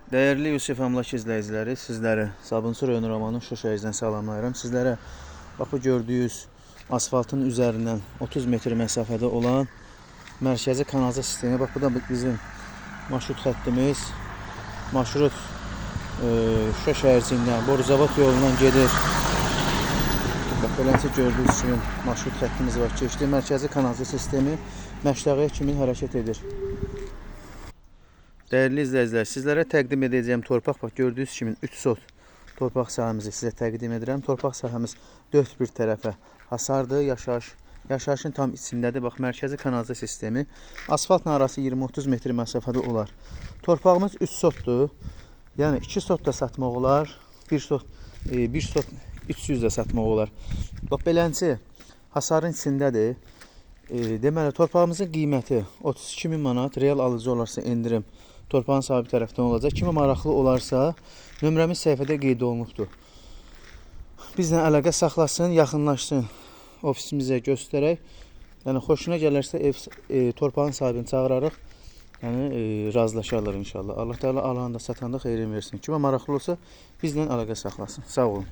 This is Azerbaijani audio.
Değerli Yusuf Əmlak izləyiciləri, sizləri Sabunçu rayonu Romanın Şuşa şəhərindən salamlayıram. Sizlərə bax bu gördüyünüz asfaltın üzərindən 30 metr məsafədə olan mərkəzi kanalizasiya sistemi. Bax bu da bizim marşrut xəttimiz. Marşrut Şuşa şəhərcindən Boruzavod yolundan gedir. Bax beləncə gördüyünüz kimi marşrut xəttimiz var. Keçdi mərkəzi kanalizasiya sistemi Məştəqiyə kimi hərəkət edir. Değerli izləyicilər, sizlərə təqdim edəcəyim torpaq, bax gördüyünüz kimi 3 sot torpaq sahəmizi sizə təqdim edirəm. Torpaq sahəmiz 4 bir tərəfə hasardır, yaşayışın tam içindədir. Bax mərkəzi kanalizasiya sistemi, asfaltla arası 20-30 metr məsafədə olar. Torpağımız 3 sotdur. Yəni 2 sot da satmaq olar, 1 sot 300 də satmaq olar. Bax beləncə hasarın içindədir. Deməli torpağımızın qiyməti 32.000 manat, real alıcı olarsa endirim torpağın sahibi tərəfdən olacaq. Kimə maraqlı olarsa nömrəmiz səhifədə qeyd olunubdur. Bizlə əlaqə saxlasın, yaxınlaşsın ofisimizə göstərək. Yəni xoşuna gələrsə torpağın sahibini çağırarıq. Yəni razılaşarlar inşallah. Allah Teala alanı da satanda xeyrin versin. Kimə maraqlı olsa bizlə əlaqə saxlasın. Sağ olun.